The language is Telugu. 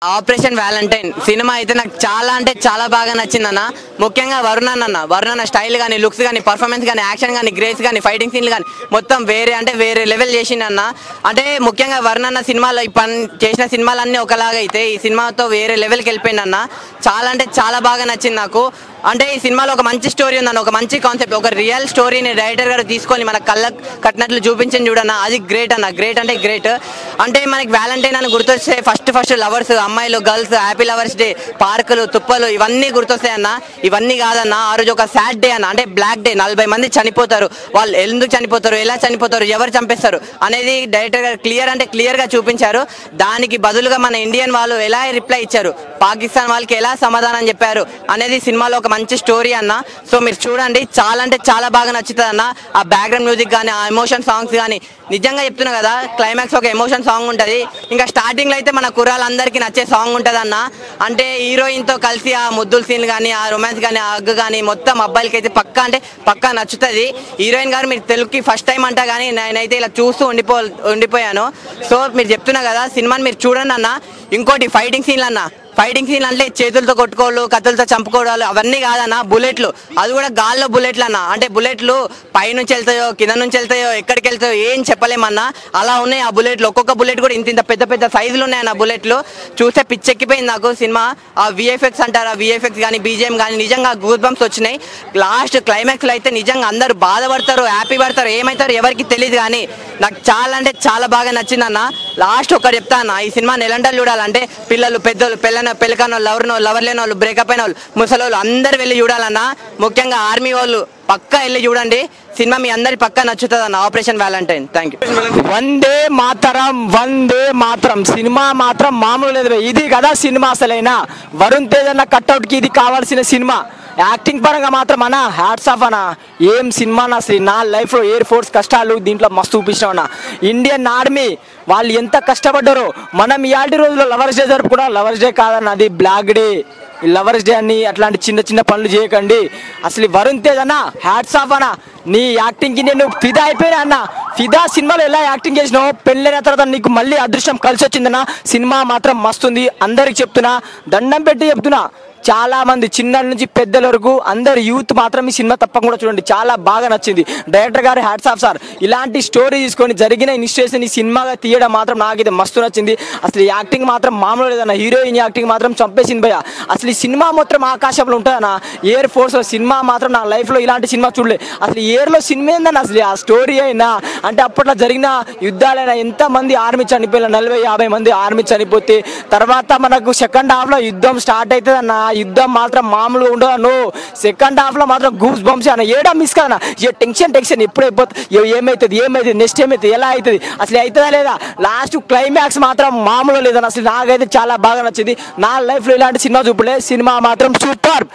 ఆపరేషన్ వ్యాలంటైన్ సినిమా అయితే నాకు చాలా అంటే చాలా బాగా నచ్చిందన్న. ముఖ్యంగా వరుణ్ స్టైల్ కానీ, లుక్స్ కానీ, పర్ఫార్మెన్స్ కానీ, యాక్షన్ కానీ, గ్రేస్ కానీ, ఫైటింగ్ సీన్లు కానీ మొత్తం వేరే లెవెల్ చేసిండన్న. అంటే ముఖ్యంగా వరుణ్ సినిమాలో ఈ పని చేసిన సినిమాలన్నీ ఒకలాగా అయితే ఈ సినిమాతో వేరే లెవెల్కి వెళ్ళిపోయిందన్న. చాలా అంటే చాలా బాగా నచ్చింది నాకు. అంటే ఈ సినిమాలో ఒక మంచి స్టోరీ ఉందన్న, ఒక మంచి కాన్సెప్ట్, ఒక రియల్ స్టోరీని డైరెక్టర్ గారు తీసుకొని మన కళ్ళకు కట్టినట్లు చూపించింది చూడన్న. అది గ్రేట్ అన్న, గ్రేట్ అంటే గ్రేట్. అంటే మనకి వ్యాలంటైన్ అని గుర్తొస్తే ఫస్ట్ లవర్స్, అమ్మాయిలు, గర్ల్స్, హ్యాపీ లవర్స్ డే, పార్కులు, తుప్పలు ఇవన్నీ గుర్తొస్తాయన్న. ఇవన్నీ కాదన్న, ఆ రోజు ఒక సాడ్ డే అన్న, అంటే బ్లాక్ డే. 40 మంది చనిపోతారు. వాళ్ళు ఎందుకు చనిపోతారు, ఎలా చనిపోతారు, ఎవరు చంపేస్తారు అనేది డైరెక్టర్ గారు క్లియర్ గా చూపించారు. దానికి బదులుగా మన ఇండియన్ వాళ్ళు ఎలా రిప్లై ఇచ్చారు, పాకిస్తాన్ వాళ్ళకి ఎలా సమాధానం చెప్పారు అనేది సినిమాలో ఒక మంచి స్టోరీ అన్న. సో మీరు చూడండి, చాలా అంటే చాలా బాగా నచ్చుతుంది అన్న. ఆ బ్యాక్గ్రౌండ్ మ్యూజిక్ కానీ, ఆ ఎమోషన్ సాంగ్స్ కానీ, నిజంగా చెప్తున్నా కదా, క్లైమాక్స్ ఒక ఎమోషన్ సాంగ్ ఉంటుంది. ఇంకా స్టార్టింగ్ లో అయితే మన కుర్రాళ్ళందరికీ నచ్చే సాంగ్ ఉంటుంది అన్న. అంటే హీరోయిన్ తో కలిసి ఆ ముద్దుల సీన్ కానీ, ఆ రొమాన్స్ కానీ, ఆ హగ్ కానీ మొత్తం అబ్బాయిలకి అయితే పక్కా నచ్చుతుంది. హీరోయిన్ గారు మీరు తెలుగుకి ఫస్ట్ టైం అంటా కానీ నేనైతే ఇలా చూస్తూ ఉండిపోయాను. సో మీరు చెప్తున్నా కదా, సినిమాని మీరు చూడండి అన్న. ఇంకోటి ఫైటింగ్ సీన్లు అంటే చేతులతో కొట్టుకోవాలి, కత్తులతో చంపుకోవడాలు అవన్నీ కాదన్న, బుల్లెట్లు, అది కూడా గాల్లో బుల్లెట్లు అన్న. అంటే బుల్లెట్లు పైనుంచి వెళ్తాయో, కింద నుంచి వెళ్తాయో, ఎక్కడికి వెళ్తాయో ఏం చెప్పలేమన్నా, అలా ఉన్నాయి ఆ బుల్లెట్లు. ఒక్కొక్క బుల్లెట్ కూడా ఇంత పెద్ద సైజులు ఉన్నాయన్న బుల్లెట్లు. చూస్తే పిచ్చెక్కిపోయింది నాకు సినిమా. ఆ విఎఫ్ఎక్స్ అంటారు, ఆ విఎఫ్ఎక్స్ కానీ, బీజిఎం కానీ నిజంగా గూస్ బంప్స్ వచ్చినాయి. లాస్ట్ క్లైమాక్స్లో అయితే నిజంగా అందరూ బాధపడతారు, హ్యాపీ పడతారు, ఏమవుతారు ఎవరికి తెలియదు. కానీ నాకు చాలా అంటే చాలా బాగా నచ్చిందన్న. లాస్ట్ ఒకటి చెప్తా అన్న, ఈ సినిమా నెలంటలు చూడాలంటే పిల్లలు, పెద్దలు, పెళ్ళకన్న లవర్ లేని వాళ్ళు, బ్రేకప్ అయిన వాళ్ళు, ముసలోళ్ళు అందరు వెళ్ళి చూడాలన్నా. ముఖ్యంగా ఆర్మీ వాళ్ళు పక్కా వెళ్ళి చూడండి. సినిమా మీ అందరి పక్కా నచ్చుతుంది అన్న, operation Valentine. Thank you. Vande Mataram cinema మాత్రం మామూలు లేదు. ఇది కదా సినిమా అసలైనా. వరుణ్ తేజ్ అన్న కట్అవుట్ కి ఇది కావాల్సిన సినిమా. యాక్టింగ్ పరంగా మాత్రం అన్న హ్యాట్స్ ఆఫ్ అన్న. ఏం సినిమా అసలు. నా లైఫ్లో ఎయిర్ ఫోర్స్ కష్టాలు దీంట్లో మస్తు చూపించాం అన్న. ఇండియన్ ఆర్మీ వాళ్ళు ఎంత కష్టపడ్డారో. మనం ఇయాల్టి రోజుల్లో లవర్స్ డే జరుపుకున్నా, లవర్స్ డే కాదన్న, అది బ్లాక్ డే. ఈ లవర్స్ డే అని అట్లాంటి చిన్న పనులు చేయకండి. అసలు వరుణ్ తేజ్ అన్న హ్యాట్స్ ఆఫ్ అన్న. నీ యాక్టింగ్కి నేను ఫిదా అయిపోయినా అన్న. ఫిదా సినిమాలో ఎలా యాక్టింగ్ చేసినావు, పెళ్ళైన తర్వాత నీకు మళ్ళీ అదృష్టం కలిసి వచ్చిందన్న. సినిమా మాత్రం మస్తుంది. అందరికి చెప్తున్నా, దండం పెట్టి చెప్తున్నా. చాలా మంది చిన్న నుంచి పెద్దల వరకు అందరు యూత్ మాత్రం ఈ సినిమా తప్పకుండా చూడండి. చాలా బాగా నచ్చింది. డైరెక్టర్ గారు హ్యాట్స్ ఆఫ్ సార్. ఇలాంటి స్టోరీ తీసుకొని జరిగిన ఇన్స్టిట్యూషన్ ఈ సినిమాగా తీయడం మాత్రం నాకైతే మస్తు నచ్చింది. అసలు యాక్టింగ్ మాత్రం మామూలు లేదన్న. హీరోయిన్ యాక్టింగ్ మాత్రం చంపేసింది భయ. అసలు ఈ సినిమా మొత్తం ఆకాశంలో ఉంటుందన్న. ఎయిర్ ఫోర్స్ సినిమా మాత్రం నా లైఫ్లో ఇలాంటి సినిమా చూడలే. అసలు ఎయిర్లో సినిమా ఏందన్న, అసలు ఆ స్టోరీ అయినా అంటే అప్పట్లో జరిగిన యుద్ధాలైనా ఎంతమంది ఆర్మీ చనిపోయిన, 40-50 మంది ఆర్మీ చనిపోతే తర్వాత మనకు సెకండ్ హాఫ్లో యుద్ధం స్టార్ట్ అవుతుంది అన్న. యుద్ధం మాత్రం మామూలుగా ఉండదు. సెకండ్ హాఫ్ లో మాత్రం గూస్ బంప్స్ అన్న. ఏడా మిస్ కాదన్న. టెన్షన్ ఎప్పుడు అయిపోతుంది, ఏమైతుంది నెక్స్ట్ ఏమైతుంది, ఎలా అవుతుంది, అసలు అవుతుందా లేదా. లాస్ట్ క్లైమాక్స్ మాత్రం మామూలు లేదన్న. అసలు నాకైతే చాలా బాగా నచ్చింది. నా లైఫ్ లో ఇలాంటి సినిమా చూపలే. సినిమా మాత్రం సూపర్.